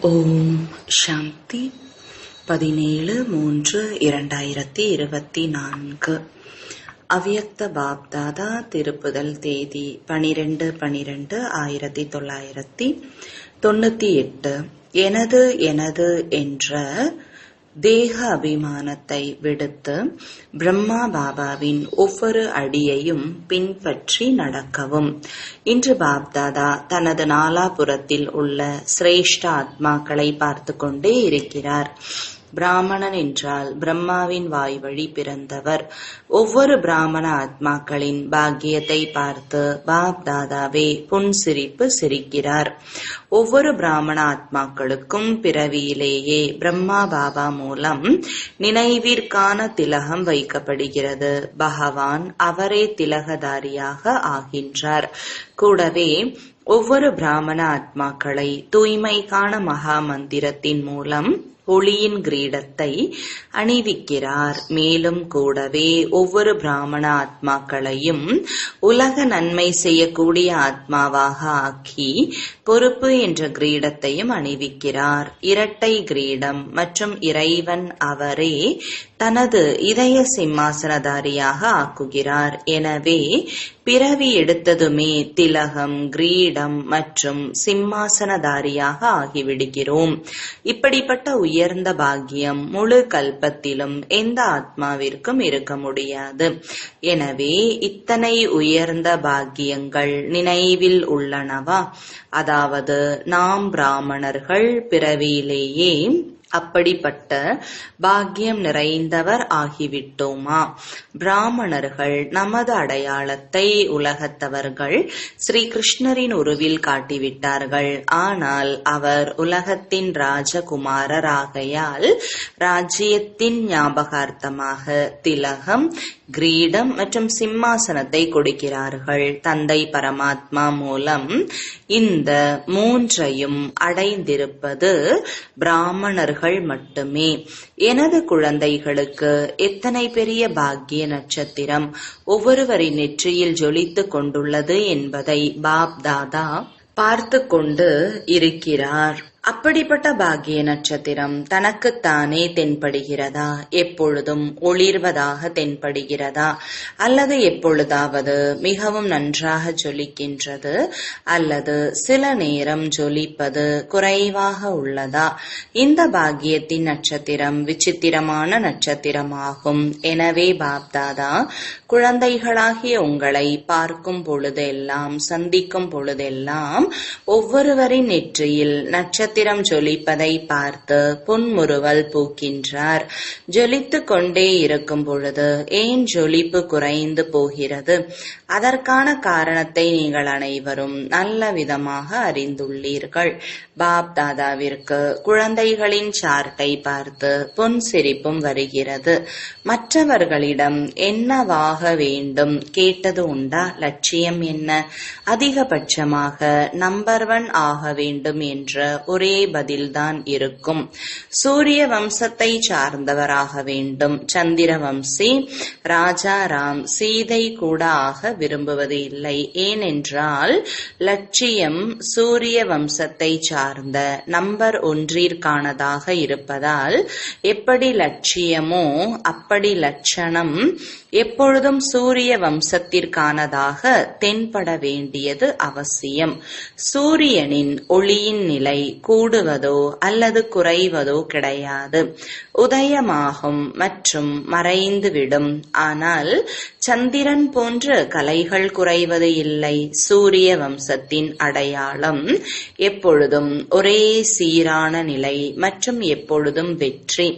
ஓம் சாந்தி. 17/3/2024. அவ்யக்த பாப்தாதா. திருப்புதல் தேதி 12/12/1998. எனது எனது என்ற தேக அபிமானத்தை விடுத்து பிரம்மா பாபாவின் ஒவ்வொரு அடியையும் பின்பற்றி நடக்கவும். இன்று பாப்தாதா தனது நாலாபுரத்தில் உள்ள சிரேஷ்ட ஆத்மாக்களை பார்த்து கொண்டே இருக்கிறார். பிராமணன் என்றால் பிரம்மாவின் வாய் வழி பிறந்தவர். ஒவ்வொரு பிராமண ஆத்மாக்களின் பாக்கியத்தை பார்த்து பாப்தாதாவே புன்சிரிப்பு சிரிக்கிறார். ஒவ்வொரு பிராமண ஆத்மாக்களுக்கும் பிறவியிலேயே பிரம்மா பாபா மூலம் நினைவிற்கான திலகம் வைக்கப்படுகிறது. பகவான் அவரே திலகதாரியாக ஆகின்றார். கூடவே ஒவ்வொரு பிராமண ஆத்மாக்களை தூய்மைக்கான மகா மந்திரத்தின் மூலம் ஒளியின் கிரீடத்தை அணிவிக்கிறார். மேலும் கூடவே ஒவ்வொரு பிராமண ஆத்மாக்களையும் உலக நன்மை செய்யக்கூடிய ஆத்மாவாக ஆக்கி பொறுப்பு என்ற கிரீடத்தையும் அணிவிக்கிறார். இரட்டை கிரீடம் மற்றும் இறைவன் அவரே தனது இதய சிம்மாசனதாரியாக ஆக்குகிறார். எனவே பிறவி எடுத்ததுமே திலகம், கிரீடம் மற்றும் சிம்மாசனதாரியாக ஆகிவிடுகிறோம். இப்படிப்பட்ட உயர்ந்த பாக்கியம் முழு கல்பத்திலும் எந்த ஆத்மாவிற்கும் இருக்க முடியாது. எனவே இத்தனை உயர்ந்த பாக்கியங்கள் நினைவில் உள்ளனவா? அதாவது நாம் பிராமணர்கள் பிறவியிலேயே அப்படிப்பட்ட பாக்கியம் நிறைந்தவர் ஆகிவிட்டோமா? பிராமணர்கள் நமது அடையாளத்தை உலகத்தவர்கள் ஸ்ரீ கிருஷ்ணரின் உருவில் காட்டிவிட்டார்கள். ஆனால் அவர் உலகத்தின் ராஜகுமாரராகையால் ராஜ்யத்தின் ஞாபகார்த்தமாக திலகம், கிரீடம் மற்றும் சிம்மாசனத்தை கொடுக்கிறார்கள். தந்தை பரமாத்மா மூலம் இந்த மூன்றையும் அடைந்திருப்பது பிராமணர்கள் மட்டுமே. எனது குழந்தைகளுக்கு எத்தனை பெரிய பாக்கிய நட்சத்திரம் ஒவ்வொருவரின் நெற்றியில் ஜொலித்துக் கொண்டுள்ளது என்பதை பாப் தாதா பார்த்து கொண்டு இருக்கிறார். அப்படிப்பட்ட பாக்கிய நட்சத்திரம் தனக்குத்தானே தென்படுகிறதா? எப்பொழுதும் ஒளிர்வதாக தென்படுகிறதா? அல்லது எப்பொழுதாவது மிகவும் நன்றாக ஜொலிக்கின்றது? அல்லது சில நேரம் ஜொலிப்பது குறைவாக உள்ளதா? இந்த பாக்கியத்தின் நட்சத்திரம் விசித்திரமான நட்சத்திரமாகும். எனவே பாப்தாதா குழந்தைகளாகிய உங்களை பார்க்கும் பொழுதெல்லாம், சந்திக்கும் பொழுதெல்லாம் ஒவ்வொருவரின் நெற்றியில் நட்சத்திரம் ஜொலிப்பதை பார்த்து புன்முறுவல் பூக்கின்றார். ஜொலித்துக் கொண்டே இருக்கும் பொழுது ஏன் ஜொலிப்பு குறைந்து போகிறது? அதற்கான காரணத்தை நீங்கள் அனைவரும் நல்ல விதமாக அறிந்துள்ளீர்கள். பாப் தாதாவிற்கு குழந்தைகளின் சார்ட்டை பார்த்து புன்சிரிப்பும் வருகிறது. மற்றவர்களிடம் என்னவாக வேண்டும் கேட்டது உண்டா? லட்சியம் என்ன? அதிகபட்சமாக நம்பர் 1 ஆக வேண்டும் என்ற ஒரே பதில்தான் இருக்கும். சூரிய வம்சத்தை சார்ந்தவராக வேண்டும். சந்திர வம்சி ராஜாராம் சீதை கூட ஆக விரும்புவது இல்லை. ஏனென்றால் லட்சியம் சூரிய வம்சத்தை சார்ந்த நம்பர் 1ற்கானதாக இருப்பதால் எப்படி லட்சியமோ அப்படி லட்சணம் எப்பொழுதும் சூரிய வம்சத்திற்கானதாக தென்பட வேண்டியது அவசியம். சூரியனின் ஒளியின் நிலை கூடுவதோ அல்லது குறைவதோ கிடையாது. உதயமாகும் மற்றும் மறைந்துவிடும். ஆனால் சந்திரன் போன்ற கலைகள் குறைவது இல்லை. சூரிய வம்சத்தின் அடையாளம் எப்பொழுதும் ஒரே சீரான நிலை மற்றும் எப்பொழுதும் வெற்றி.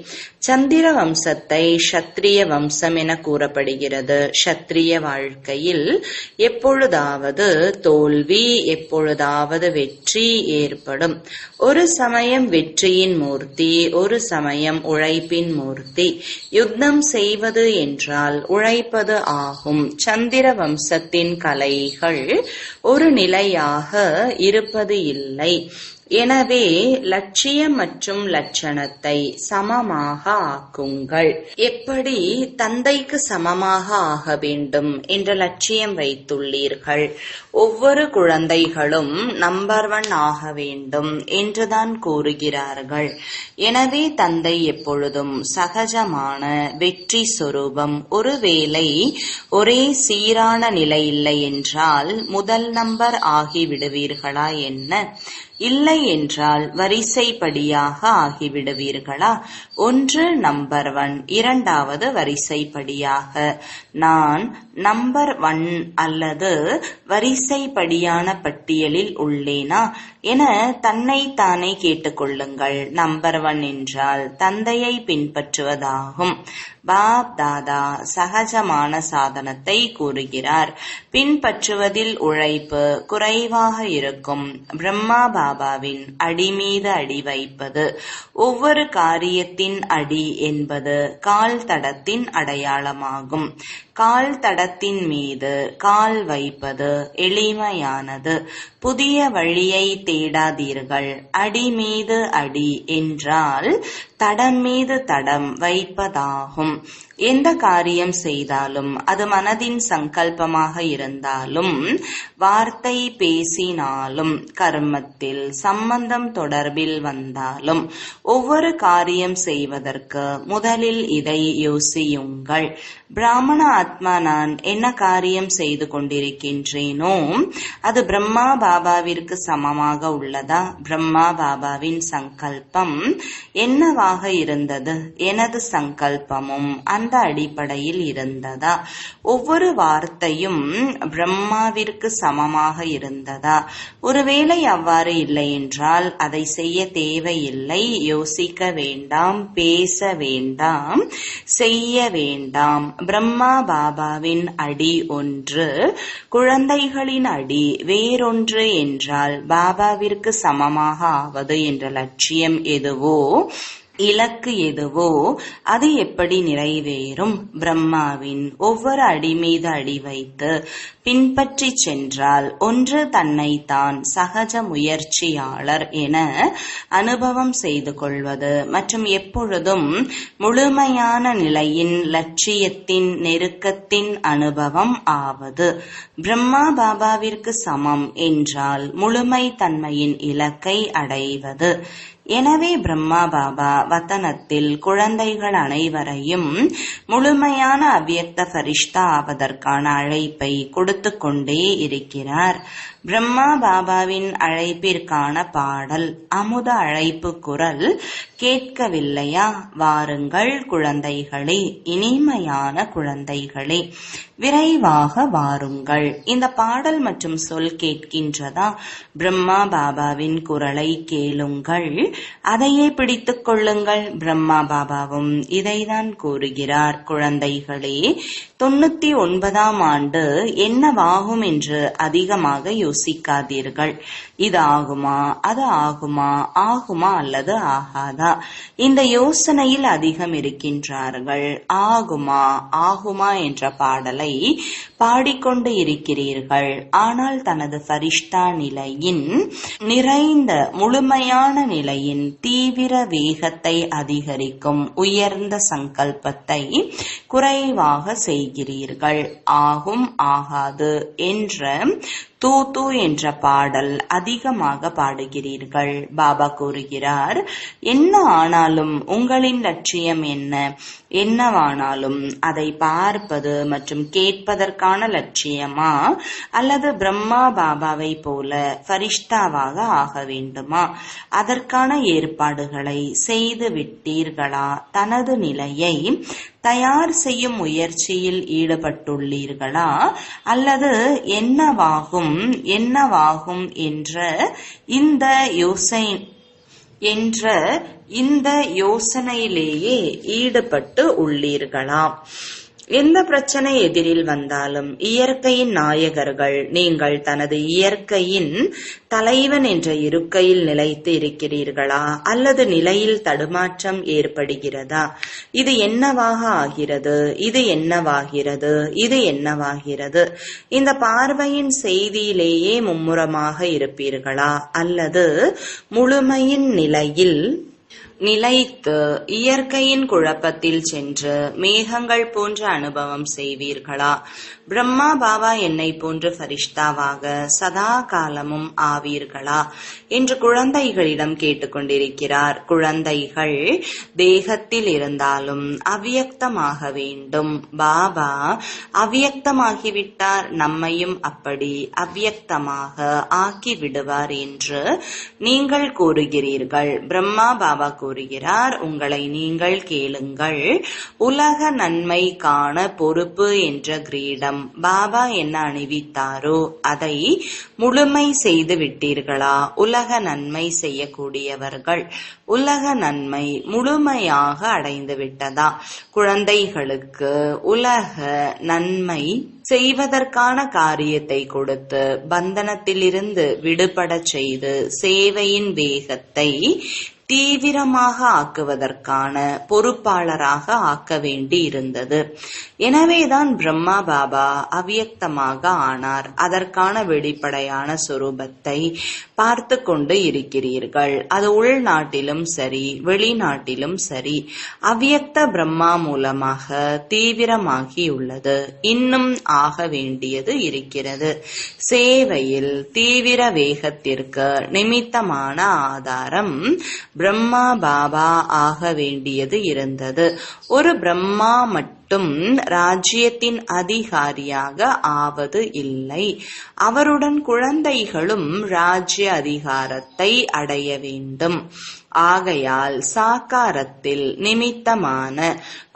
சந்திர வம்சத்தை ஷத்ரிய வம்சம் என கூறப்படுகிறது. ஷத்ரிய வாழ்க்கையில் எப்பொழுதாவது தோல்வி, எப்பொழுதாவது வெற்றி ஏற்படும். ஒரு சமயம் வெற்றியின் மூர்த்தி, ஒரு சமயம் உழைப்பின் மூர்த்தி. யுத்தம் செய்வது என்றால் உழைப்பது ஆகும். சந்திர வம்சத்தின் கலைகள் ஒரு நிலையாக இருப்பது இல்லை. எனவே லட்சியம் மற்றும் லட்சணத்தை சமமாக ஆக்குங்கள். எப்படி தந்தைக்கு சமமாக ஆக வேண்டும் என்ற லட்சியம் வைத்துள்ளீர்கள். ஒவ்வொரு குழந்தைகளும் நம்பர் 1 ஆக வேண்டும் என்றுதான் கூறுகிறார்கள். எனவே தந்தை எப்பொழுதும் சகஜமான வெற்றி சொரூபம். ஒருவேளை ஒரே சீரான நிலை இல்லை என்றால் முதல் நம்பர் ஆகிவிடுவீர்களா என்ன? இல்லை என்றால் வரிசைப்படியாக ஆகிவிடுவீர்களா? ஒன்று நம்பர் 1, இரண்டாவது வரிசைப்படியாக. நான் நம்பர் 1 அல்லது வரிசைப்படியான பட்டியலில் உள்ளேனா என தன்னைத்தானே கேட்டுக்கொள்ளுங்கள். நம்பர் 1 என்றால் தந்தையை பின்பற்றுவதாகும். பாப் தாதா சகஜமான சாதனத்தை கூறுகிறார். பின்பற்றுவதில் உழைப்பு குறைவாக இருக்கும். பிரம்மா பாபாவின் அடி மீது அடி வைப்பது. ஒவ்வொரு காரியத்தின் அடி என்பது கால் தடத்தின் அடையாளமாகும். கால் தடத்தின் மீது கால் வைப்பது எளிமையானது. புதிய வழியை தேடாதீர்கள். அடி மீது அடி என்றால் தடம் மீது தடம் வைப்பதாகும். எந்த காரியம் செய்தாலும் அது மனதின் சங்கல்பமாக இருந்தாலும் வார்த்தை பேசினாலும் கர்மத்தில் சம்பந்தம் தொடர்பில் வந்தாலும் ஒவ்வொரு காரியம் செய்வதற்கு முதலில் இதை யோசியுங்கள். பிராமண ஆத்மா நான் என்ன காரியம் செய்து கொண்டிருக்கின்றேனோ அது பிரம்மா பாபாவிற்கு சமமாக உள்ளதா? பிரம்மா பாபாவின் சங்கல்பம் என்னவாக இருந்தது? எனது சங்கல்பமும் அந்த அடிப்படையில் இருந்ததா? ஒவ்வொரு வார்த்தையும் பிரம்மாவிற்கு சமமாக இருந்ததா? ஒருவேளை அவ்வாறு இல்லை என்றால் அதை செய்ய தேவையில்லை. யோசிக்க வேண்டாம், பேச வேண்டாம், செய்ய வேண்டாம். பிரம்மா பாபாவின் அடி ஒன்று, குழந்தைகளின் அடி வேறொன்று என்றால் பாபாவிற்கு சமமாக ஆவது என்ற லட்சியம் எதுவோ, இலக்கு எதுவோ அது எப்படி நிறைவேறும்? பிரம்மாவின் ஒவ்வொரு அடி மீது அடி வைத்து பின்பற்றி சென்றால் ஒன்று தன்னைத்தான் சகஜ முயற்சியாளர் என அனுபவம் செய்து கொள்வது மற்றும் எப்பொழுதும் முழுமையான நிலையின் லட்சியத்தின் நெருக்கத்தின் அனுபவம் ஆவது. பிரம்மா பாபாவிற்கு சமம் என்றால் முழுமை தன்மையின் இலக்கை அடைவது. எனவே பிரம்மா பாபா வதனத்தில் குழந்தைகள் அனைவரையும் முழுமையான அவ்யக்த ஃபரிஷ்தா ஆவதற்கான அழைப்பை கொடுத்து கொண்டே இருக்கிறார். பிரம்மா பாபாவின் அழைப்பிற்கான பாடல், அமுத அழைப்பு குரல் கேட்கவில்லையா? வாருங்கள் குழந்தைகளே, இனிமையான குழந்தைகளே, விரைவாக வாருங்கள். இந்த பாடல் மற்றும் சொல் கேட்கின்றதா? பிரம்மா பாபாவின் குரலை கேளுங்கள், அதையே பிடித்துக் கொள்ளுங்கள். பிரம்மா பாபாவும் இதைதான் கூறுகிறார். குழந்தைகளே, 99ஆம் ஆண்டு என்னவாகும் என்று அதிகமாக யோசிக்காதீர்கள். இது ஆகுமா, அது ஆகுமா, ஆகுமா அல்லது ஆகாதா? இந்த யோசனையில் அதிகம் இருக்கின்றார்கள். ஆகுமா ஆகுமா என்ற பாடலை பாடிக்கொண்டு இருக்கிறீர்கள். ஆனால் தனது ஃபரிஷ்தா நிலையின் நிறைந்த முழுமையான நிலையின் தீவிர வேகத்தை அதிகரிக்கும் உயர்ந்த சங்கல்பத்தை குறைவாக செய்கிறீர்கள். ஆகும் ஆகாது என்ற தூ என்ற பாடல் அதிகமாக பாடுகிறீர்கள். பாபா கூறுகிறார், என்ன ஆனாலும் உங்களின் லட்சியம் என்ன? என்னவானாலும் அதை பார்ப்பது மற்றும் கேட்பதற்கான லட்சியமா, அல்லது பிரம்மா பாபாவை போல ஃபரிஷ்தாவாக ஆக வேண்டுமா? அதற்கான ஏற்பாடுகளை செய்து விட்டீர்களா? தனது நிலையை தயார் செய்யும் முயற்சியில் ஈடுபட்டுள்ளீர்களா? அல்லது என்னவாகும் என்ற இந்த யோசனையிலேயே ஈடுபட்டு உள்ளீர்களா? எந்த பிரச்சனை எதிரில் வந்தாலும் இயற்கையின் நாயகர்கள் நீங்கள் தனது இயற்கையின் தலைவன் என்ற இருக்கையில் நிலைத்து இருக்கிறீர்களா அல்லது நிலையில் தடுமாற்றம் ஏற்படுகிறதா? இது என்னவாக ஆகிறது, இது என்னவாகிறது, இது என்னவாகிறது? இந்த பார்வையின் செய்தியிலேயே மும்முரமாக இருப்பீர்களா அல்லது முழுமையின் நிலையில் நிலைத்து இயற்கையின் குழப்பத்தில் சென்று மேகங்கள் போன்ற அனுபவம் செய்வீர்களா? பிரம்மா பாபா என்னை போன்ற ஃபரிஷ்தாவாக சதா காலமும் ஆவீர்களா என்று குழந்தைகளிடம் கேட்டுக்கொண்டிருக்கிறார். குழந்தைகள் தேகத்தில் இருந்தாலும் அவ்வியக்தமாக வேண்டும். பாபா அவ்வியக்தமாகிவிட்டார், நம்மையும் அப்படி அவ்வியக்தமாக ஆக்கி விடுவார் என்று நீங்கள் கூறுகிறீர்கள். பிரம்மா பாபா கூறுகிறார், உங்களை நீங்கள் கேளுங்கள். உலக நன்மை காண பொறுப்பு என்ற கிரீடம் பாபா என்ன அணிவித்தாரோ அதை முழுமை செய்து விட்டீர்களா? உலக நன்மை செய்யக்கூடியவர்கள் உலக நன்மை முழுமையாக அடைந்து விட்டதா? குழந்தைகளுக்கு உலக நன்மை செய்வதற்கான காரியத்தை கொடுத்து பந்தனத்திலிருந்து விடுபட செய்து சேவையின் வேகத்தை தீவிரமாக ஆக்குவதற்கான பொறுப்பாளராக ஆக்க வேண்டி இருந்தது. எனவேதான் பிரம்மா பாபா அவ்வியக்தமாக ஆனார். அதற்கான வெளிப்படையான சொரூபத்தை பார்த்து கொண்டு இருக்கிறீர்கள். அது உள்நாட்டிலும் சரி வெளிநாட்டிலும் சரி அவ்வியக்த பிரம்மா மூலமாக தீவிரமாகியுள்ளது. இன்னும் ஆக வேண்டியது இருக்கிறது. சேவையில் தீவிர வேகத்திற்கு நிமித்தமான ஆதாரம் பிரம்மா பாபா ஆக வேண்டியது இருந்தது. ஒரு பிரம்மா மட்டும் ராஜ்யத்தின் அதிகாரியாக ஆவது இல்லை. அவருடன் குழந்தைகளும் ராஜ்ய அதிகாரத்தை அடைய வேண்டும். ஆகையால் சாக்காரத்தில் நிமித்தமான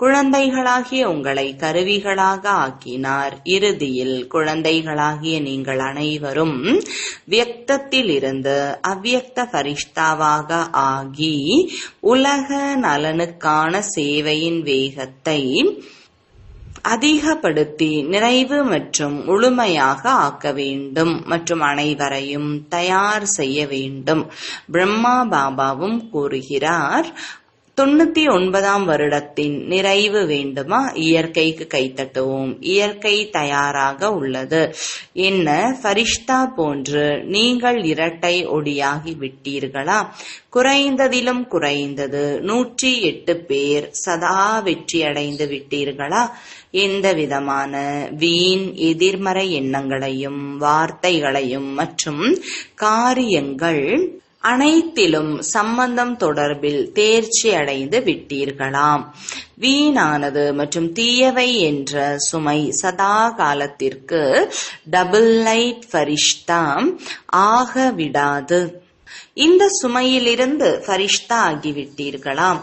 குழந்தைகளாகிய உங்களை கருவிகளாக ஆக்கினார். இறுதியில் குழந்தைகளாகிய நீங்கள் அனைவரும் வியக்தத்தில் இருந்து அவ்வியக்த ஃபரிஷ்தாவாக ஆகி உலக நலனுக்கான சேவையின் வேகத்தை அதிகப்படுத்தி நிறைவு மற்றும் முழுமையாக ஆக்க வேண்டும் மற்றும் அனைவரையும் தயார் செய்ய வேண்டும். பிரம்மா பாபாவும் கூறுகிறார், 99ஆம் வருடத்தின் நிறைவு வேண்டுமா? இயற்கைக்கு கைத்தட்டுவோம். இயற்கை தயாராக உள்ளது. என்ன ஃபரிஷ்தா போன்று நீங்கள் இரட்டை ஒடியாகி விட்டீர்களா? குறைந்ததிலும் குறைந்தது 108 பேர் சதா வெற்றியடைந்து விட்டீர்களா? எந்த விதமான வீண் எதிர்மறை எண்ணங்களையும் வார்த்தைகளையும் மற்றும் காரியங்கள் அனைத்திலும் சம்பந்தம் தொடர்பில் தேர்ச்சி அடைந்து விட்டீர்களாம். வீணானது மற்றும் தீயவை என்ற சுமை சதா காலத்திற்கு டபுள் லைட் ஃபரிஷ்தா ஆக விடாது. இந்த சுமையிலிருந்து ஃபரிஷ்தா ஆகிவிட்டீர்களாம்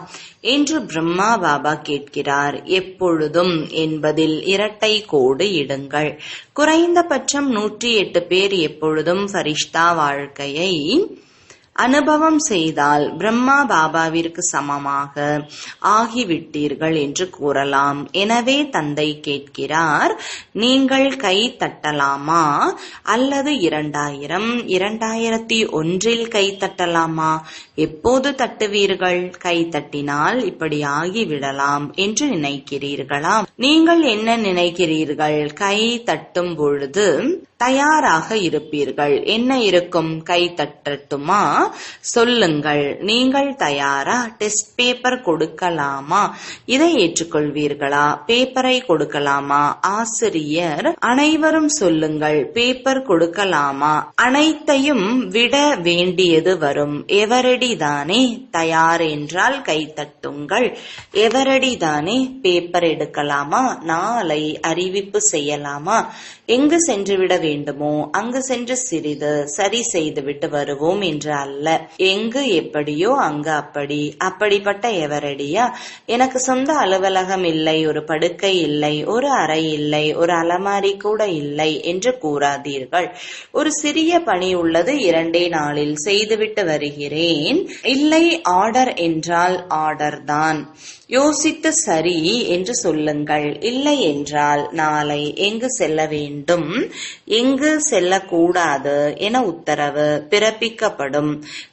என்று பிரம்மா பாபா கேட்கிறார். எப்பொழுதும் என்பதில் இரட்டை கோடு இடுங்கள். குறைந்தபட்சம் 108 பேர் எப்பொழுதும் ஃபரிஷ்தா வாழ்க்கையை அனுபவம் செய்தால் பிரம்மா பாபாவிற்கு சமமாக ஆகிவிட்டீர்கள் என்று கூறலாம். எனவே தந்தை கேட்கிறார், நீங்கள் கை தட்டலாமா அல்லது 2000 2001 கை தட்டலாமா? எப்போது தட்டுவீர்கள்? கை தட்டினால் இப்படி ஆகிவிடலாம் என்று நினைக்கிறீர்களா? நீங்கள் என்ன நினைக்கிறீர்கள்? கை தட்டும் பொழுது தயாராக இருப்பீர்கள். என்ன இருக்கும்? கை தட்டட்டுமா? சொல்லுங்கள். நீங்கள் தயாரா? டெஸ்ட் பேப்பர் கொடுக்கலாமா? இதை ஏற்றுக்கொள்வீர்களா? பேப்பரை கொடுக்கலாமா? ஆசிரியர் அனைவரும் சொல்லுங்கள். பேப்பர் கொடுக்கலாமா? அனைத்தையும் விட வேண்டியது வரும். எவரடி தானே? தயார் என்றால் கை தட்டுங்கள். எவரடி தானே? பேப்பர் எடுக்கலாமா? நாளை அறிவிப்பு செய்யலாமா? எங்கு சென்று விட வேண்டும்? வேண்டுமோ அங்கு சென்று சிறிது சரி செய்துவிட்டு வருவோம் என்று அல்ல. எங்கு எப்படியோ அங்கு அப்படி. அப்படிப்பட்ட எவரடியா? எனக்கு சொந்த அலுவலகம் இல்லை, ஒரு படுக்கை இல்லை, ஒரு அறை இல்லை, ஒரு அலமாரி கூட இல்லை என்று கூறாதீர்கள். ஒரு சிறிய பணி உள்ளது, 2 நாளில் செய்துவிட்டு வருகிறேன். இல்லை, ஆர்டர் என்றால் ஆர்டர் தான். யோசித்து சரி என்று சொல்லுங்கள். இல்லை என்றால் நாளை எங்கு செல்ல வேண்டும், எங்கு செல்லக்கூடாது என உத்தரவு பிறப்பிக்கப்படும்.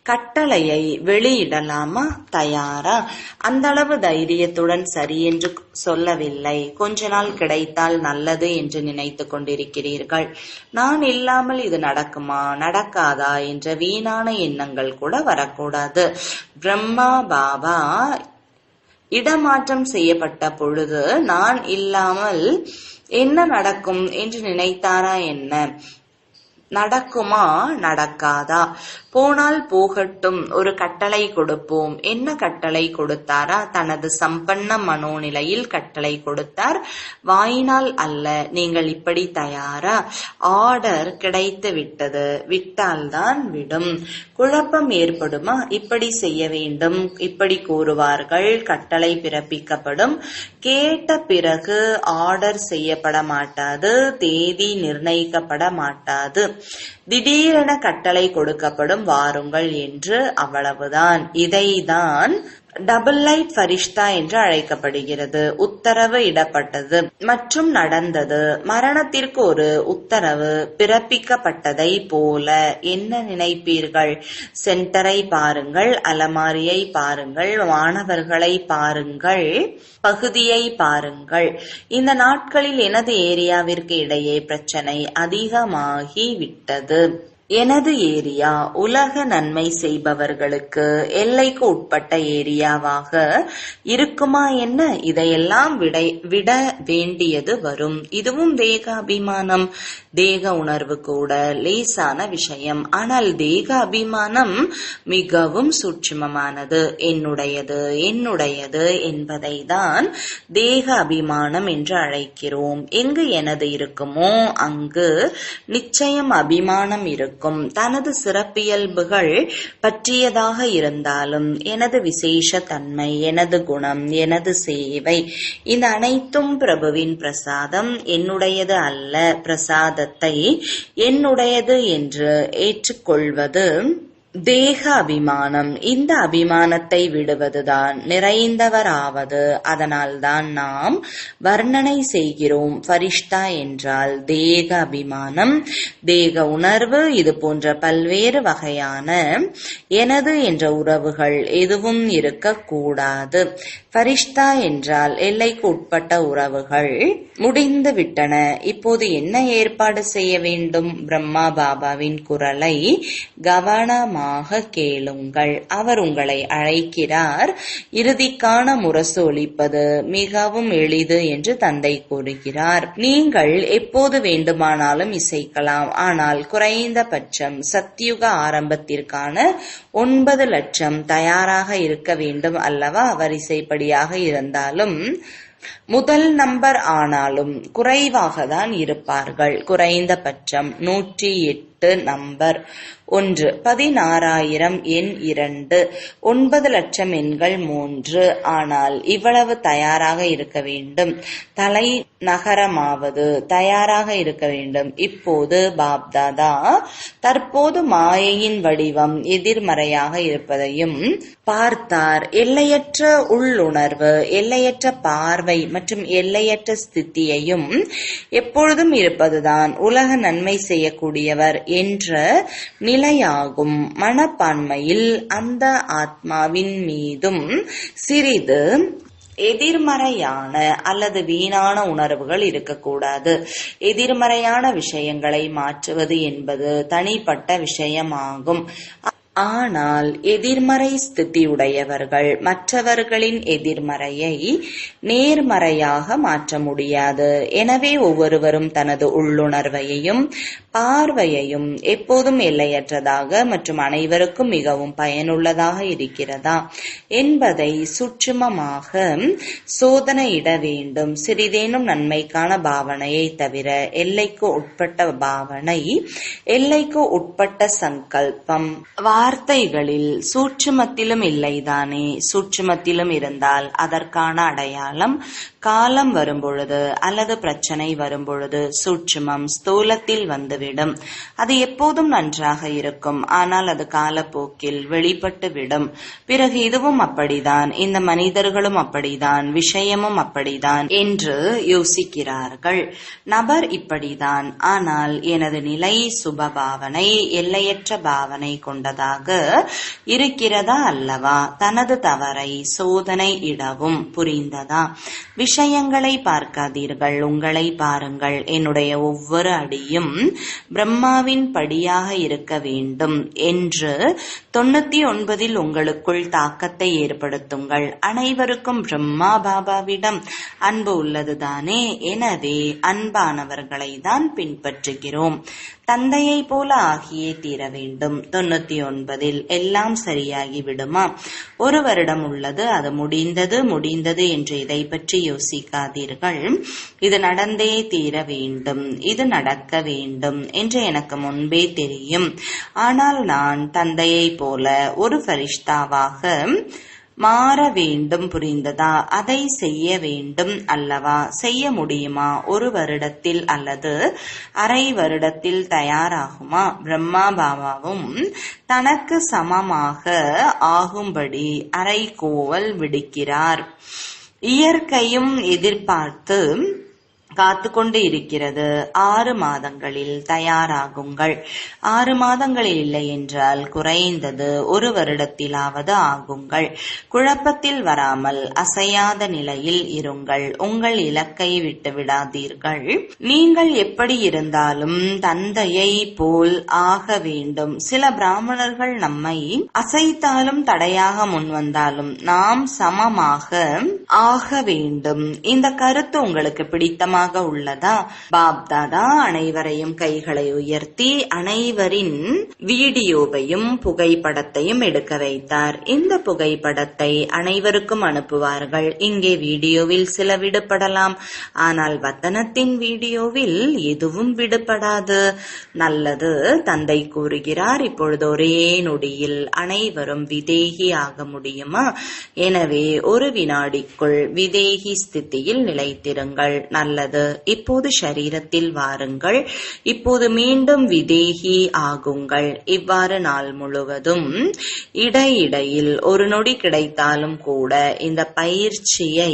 கட்டளையை வெளியிடலாமா? தயாரா? அந்த அளவு தைரியத்துடன் சரி என்று சொல்லவில்லை. கொஞ்ச நாள் கிடைத்தால் நல்லது என்று நினைத்து கொண்டிருக்கிறீர்கள். நான் இல்லாமல் இது நடக்குமா நடக்காதா என்ற வீணான எண்ணங்கள் கூட வரக்கூடாது. பிரம்மா பாபா இடமாற்றம் செய்யப்பட்ட பொழுது நான் இல்லாமல் என்ன நடக்கும் என்று நினைத்தாரா என்ன? நடக்குமா நடக்காதா? போனால் போகட்டும், ஒரு கட்டளை கொடுப்போம். என்ன கட்டளை கொடுத்தாரா? தனது சம்பன்ன மனோநிலையில் கட்டளை கொடுத்தார், வாயினால் அல்ல. நீங்கள் இப்படி தயாரா? ஆர்டர் கிடைத்து விட்டது, விட்டால்தான் விடும். குழப்பம் ஏற்படுமா? இப்படி செய்ய வேண்டும், இப்படி கூறுவார்கள், கட்டளை பிறப்பிக்கப்படும். கேட்ட பிறகு ஆர்டர் செய்யப்பட மாட்டாது, தேதி நிர்ணயிக்கப்பட மாட்டாது. திடீரென கட்டளை கொடுக்கப்படும், வாருங்கள் என்று, அவ்வளவுதான். இதைதான் டபுள் லைட் ஃபரிஷ்தா என்று அழைக்கப்படுகிறது. உத்தரவு இடப்பட்டது மற்றும் நடந்தது. மரணத்திற்கு ஒரு உத்தரவு பிறப்பிக்கப்பட்டதை போல என்ன நினைப்பீர்கள்? சென்டரை பாருங்கள், அலமாரியை பாருங்கள், மாணவர்களை பாருங்கள், பகுதியை பாருங்கள். இந்த நாட்களில் எனது ஏரியாவிற்கு இடையே பிரச்சனை அதிகமாகி விட்டது. எனது ஏரியா உலக நன்மை செய்பவர்களுக்கு எல்லைக்கு உட்பட்ட ஏரியாவாக இருக்குமா என்ன? இதையெல்லாம் விட வேண்டியது வரும். இதுவும் தேக அபிமானம். தேக உணர்வு கூட லேசான விஷயம். ஆனால் தேக அபிமானம் மிகவும் சூட்சுமமானது. என்னுடையது என்னுடையது என்பதை தான் தேக அபிமானம் என்று அழைக்கிறோம். எங்கு எனது இருக்குமோ அங்கு நிச்சயம் அபிமானம் இருக்கும். தனது சிறப்பியல்புகள் பற்றியதாக இருந்தாலும் எனது விசேஷ தன்மை, எனது குணம், எனது சேவை, இந்த அனைத்தும் பிரபுவின் பிரசாதம். என்னுடையது அல்ல. பிரசாதத்தை என்னுடையது என்று ஏற்றுக்கொள்வது தேக அபிமானம். இந்த அபிமானத்தை விடுவதுதான் நிறைந்தவராவது. அதனால்தான் நாம் வர்ணனை செய்கிறோம். ஃபரிஷ்தா என்றால் தேக அபிமானம், தேக உணர்வு. இது போன்ற பல்வேறு வகையான எனது என்ற உறவுகள் எதுவும் இருக்கக்கூடாது. ஃபரிஷ்தா என்றால் எல்லைக்கு உட்பட்ட உறவுகள் முடிந்து விட்டன. இப்போது என்ன ஏற்பாடு செய்ய வேண்டும்? பிரம்மா பாபாவின் குரலை கவனமாக கேளுங்கள். அவர் உங்களை அழைக்கிறார். இறுதிக்கான முரசு ஒலிப்பது மிகவும் எளிது என்று தந்தை கூறுகிறார். நீங்கள் எப்போது வேண்டுமானாலும் இசைக்கலாம். ஆனால் குறைந்தபட்சம் சத்யுக ஆரம்பத்திற்கான 9 லட்சம் தயாராக இருக்க வேண்டும் அல்லவா? வரிசைப்படியாக இருந்தாலும் முதல் நம்பர் ஆனாலும் குறைவாக தான் இருப்பார்கள். குறைந்தபட்சம் 108 நம்பர் 1, 16,000 எண் 2, 9 லட்சம் எண்கள் 3. ஆனால் இவ்வளவு தயாராக இருக்க வேண்டும். தலை நகரமாவது தயாராக இருக்க வேண்டும். இப்போது பாப்தாதா தற்போது மாயையின் வடிவம் எதிர்மறையாக இருப்பதையும் பார்த்தார். எல்லையற்ற உள்ளுணர்வு, எல்லையற்ற பார்வை மற்றும் எல்லையற்ற ஸ்திதியையும் எப்பொழுதும் இருப்பதுதான் உலக நன்மை செய்யக்கூடியவர் என்ற நிலையாகும். மனப்பான்மையில் அந்த ஆத்மாவின் மீதும் சிறிது எதிர்மறையான அல்லது வீணான உணர்வுகள் இருக்கக்கூடாது. எதிர்மறையான விஷயங்களை மாற்றுவது என்பது தனிப்பட்ட விஷயமாகும். ஆனால் எதிர்மறை ஸ்திதியுடையவர்கள் மற்றவர்களின் எதிர்மறையை நேர்மறையாக மாற்ற முடியாது. எனவே ஒவ்வொருவரும் தனது உள்ளுணர்வையும் பார்வையையும் எப்போதும் எல்லையற்றதாக மற்றும் அனைவருக்கும் மிகவும் பயனுள்ளதாக இருக்கிறதா என்பதை சுட்சுமமாக சோதனையிட வேண்டும். சிறிதேனும் நன்மைக்கான பாவனையை தவிர எல்லைக்கு உட்பட்ட பாவனை, எல்லைக்கு உட்பட்ட சங்கல்பம் வார்த்தைகளில் சூட்சுமத்திலும் இல்லைதானே? சூட்சுமத்திலும் இருந்தால் அதற்கான அடையாளம் காலம் வரும்பொழுது அல்லது பிரச்சனை வரும்பொழுது சூட்சுமம் ஸ்தூலத்தில் வந்துவிடும். அது எப்போதும் நன்றாக இருக்கும், ஆனால் அது காலப்போக்கில் வெளிப்பட்டு விடும். பிறகு இதுவும் அப்படிதான், இந்த மனிதர்களும் அப்படிதான், விஷயமும் அப்படிதான் என்று யோசிக்கிறார்கள். நபர் இப்படிதான், ஆனால் எனது நிலை சுப பாவனை, எல்லையற்ற பாவனை கொண்டதாக இருக்கிறதா அல்லவா? தனது தவறை சோதனை இடவும். புரிந்ததா? விஷயங்களை பார்க்காதீர்கள், உங்களை பாருங்கள். என்னுடைய ஒவ்வொரு அடியும் பிரம்மாவின் படியாக இருக்க வேண்டும் என்று 99 உங்களுக்குள் தாக்கத்தை ஏற்படுத்துங்கள். அனைவருக்கும் பிரம்மா பாபாவிடம் அன்பு உள்ளதுதானே? எனவே அன்பானவர்களை தான் பின்பற்றுகிறோம். தந்தையை போல ஆகியே தீர வேண்டும். 99 எல்லாம் சரியாகி விடுமா? ஒரு வருடம் உள்ளது, அது முடிந்தது என்று இதை பற்றி யோசிக்காதீர்கள். இது நடந்தே தீர வேண்டும், இது நடக்க வேண்டும் என்று எனக்கு முன்பே தெரியும். ஆனால் நான் தந்தையை போல ஒரு ஃபரிஷ்தாவாக மாற வேண்டும். புரிந்ததா? அதை செய்ய வேண்டும் அல்லவா? செய்ய முடியுமா? ஒரு வருடத்தில் அல்லது அரை வருடத்தில் தயாராகுமா? பிரம்மா பாபாவும் தனக்கு சமமாக ஆகும்படி அரைக்கோவல் விடுக்கிறார். இயற்கையும் எதிர்பார்த்து காத்து கொண்டு இருக்கிறது. 6 மாதங்களில் தயாராகுங்கள். 6 மாதங்களில் இல்லை என்றால் குறைந்தது 1 வருடத்திலாவது ஆகுங்கள். குழப்பத்தில் வராமல் அசையாத நிலையில் இருங்கள். உங்கள் இலக்கை விட்டு விடாதீர்கள். நீங்கள் எப்படி இருந்தாலும் தந்தையை போல் ஆக வேண்டும். சில பிராமணர்கள் நம்மை அசைத்தாலும் தடையாக முன்வந்தாலும் நாம் சமமாக ஆக வேண்டும். இந்த கருத்து உங்களுக்கு பிடித்தமாக உள்ளதா? பாப்தாதா அனைவரையும் கைகளை உயர்த்தி அனைவரின் வீடியோவையும் புகைப்படத்தையும் எடுக்க வைத்தார். இந்த புகைப்படத்தை அனைவருக்கும் அனுப்புவார்கள். இங்கே வீடியோவில் சில விடுபடலாம், ஆனால் வத்தனத்தின் வீடியோவில் எதுவும் விடுபடாது. நல்லது, தந்தை கூறுகிறார். இப்பொழுது ஒரே நொடியில் அனைவரும் விதேகி ஆக முடியுமா? எனவே ஒரு வினாடிக்குள் விதேகி ஸ்திதியில் நிலைத்திருங்கள். நல்லது. இப்போது ஷரீரத்தில் வாருங்கள். இப்போது மீண்டும் விதேகி ஆகுங்கள். இவ்வாறு நாள் முழுவதும் இடையிடையில் ஒரு நொடி கிடைத்தாலும் கூட இந்த பயிற்சியை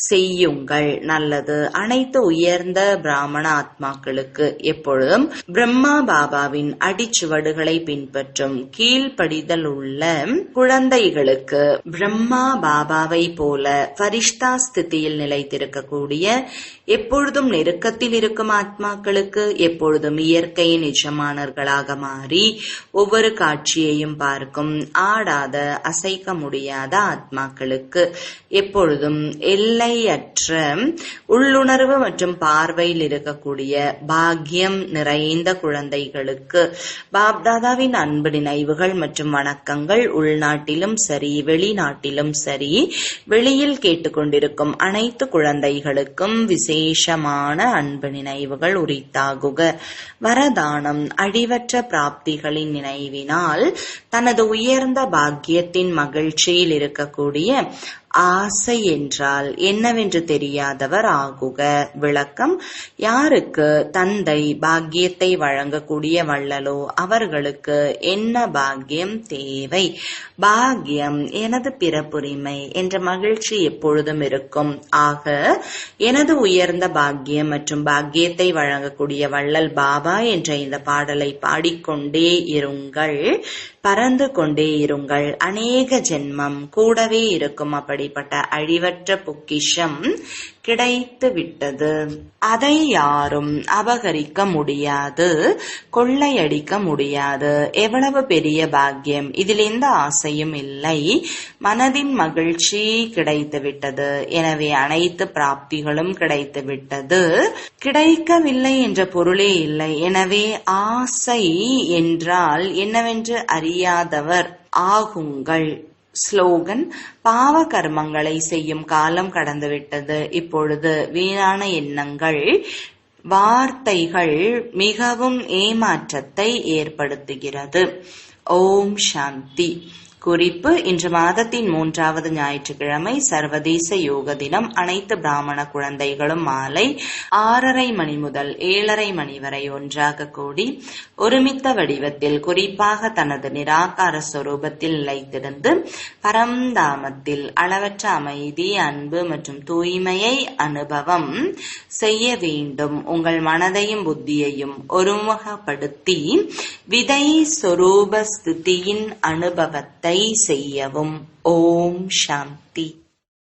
செய்யுங்கள். நல்லது. அனைத்து உயர்ந்த பிராமண ஆத்மாக்களுக்கு எப்பொழுதும் பிரம்மா பாபாவின் அடிச்சுவடுகளை பின்பற்றும் கீழ்ப்படிதல் உள்ள குழந்தைகளுக்கு பிரம்மா பாபாவை போல ஃபரிஷ்தா ஸ்திதியில் நிலைத்திருக்கக்கூடிய எப்பொழுதும் நெருக்கத்தில் இருக்கும் ஆத்மாக்களுக்கு எப்பொழுதும் இயற்கையின் எஜமானர்களாக மாறி ஒவ்வொரு காட்சியையும் பார்க்கும் ஆடாத அசைக்க முடியாத ஆத்மாக்களுக்கு எப்பொழுதும் எல்லையற்ற உள்ளுணர்வு மற்றும் பார்வையில் இருக்கக்கூடிய பாக்கியம் நிறைந்த குழந்தைகளுக்கு பாப்தாதாவின் அன்பு நினைவுகள் மற்றும் வணக்கங்கள். உள்நாட்டிலும் சரி வெளிநாட்டிலும் சரி வெளியில் கேட்டுக்கொண்டிருக்கும் அனைத்து குழந்தைகளுக்கும் விசேஷமான அன்பு நினைவுகள் உரித்தாகுக. வரதானம் அழிவற்ற பிராப்திகளின் நினைவினால் தனது உயர்ந்த பாக்கியத்தின் மகிழ்ச்சியில் இருக்கக்கூடிய ஆசை என்றால் என்னவென்று தெரியாதவர் ஆகுக. விளக்கம்: யாருக்கு தந்தை பாக்கியத்தை வழங்கக்கூடிய வள்ளலோ அவர்களுக்கு என்ன பாக்கியம் தேவை? பாக்கியம் எனது பிறப்புரிமை என்ற மகிழ்ச்சி எப்பொழுதும் இருக்கும். ஆக எனது உயர்ந்த பாக்கியம் மற்றும் பாக்கியத்தை வழங்கக்கூடிய வள்ளல் பாபா என்ற இந்த பாடலை பாடிக்கொண்டே இருங்கள், பறந்து கொண்டே இருங்கள். அநேக ஜென்மம் கூடவே இருக்கும் அப்படிப்பட்ட அழிவற்ற பொக்கிஷம் கிடைத்து விட்டது. அதை யாரும் அபகரிக்க முடியாது, கொள்ளையடிக்க முடியாது. எவ்வளவு பெரிய பாக்கியம்! இதில் எந்த ஆசையும் இல்லை. மனதின் மகிழ்ச்சி கிடைத்து விட்டது. எனவே அனைத்து பிராப்திகளும் கிடைத்து விட்டது. கிடைக்கவில்லை என்ற பொருளே இல்லை. எனவே ஆசை என்றால் என்னவென்று அறியாதவர் ஆகுங்கள். ஸ்லோகன்: பாவ கர்மங்களை செய்யும் காலம் கடந்துவிட்டது. இப்பொழுது வீணான எண்ணங்கள், வார்த்தைகள் மிகவும் ஏமாற்றத்தை ஏற்படுத்துகிறது. ஓம் சாந்தி. குறிப்பு: இன்று மாதத்தின் 3வது ஞாயிற்றுக்கிழமை, சர்வதேச யோக தினம். அனைத்து பிராமண குழந்தைகளும் மாலை 6:30 மணி முதல் 7:30 மணி வரை ஒன்றாக கூடி ஒருமித்த வடிவத்தில், குறிப்பாக தனது நிராகார ஸ்வரூபத்தில் நிலைத்திருந்து பரம்தாமத்தில் அளவற்ற அமைதி, அன்பு மற்றும் தூய்மையை அனுபவம் செய்ய வேண்டும். உங்கள் மனதையும் புத்தியையும் ஒருமுகப்படுத்தி விதை சொரூப ஸ்திதியின் அனுபவத்தை செய்யவும். ஓம் சாந்தி.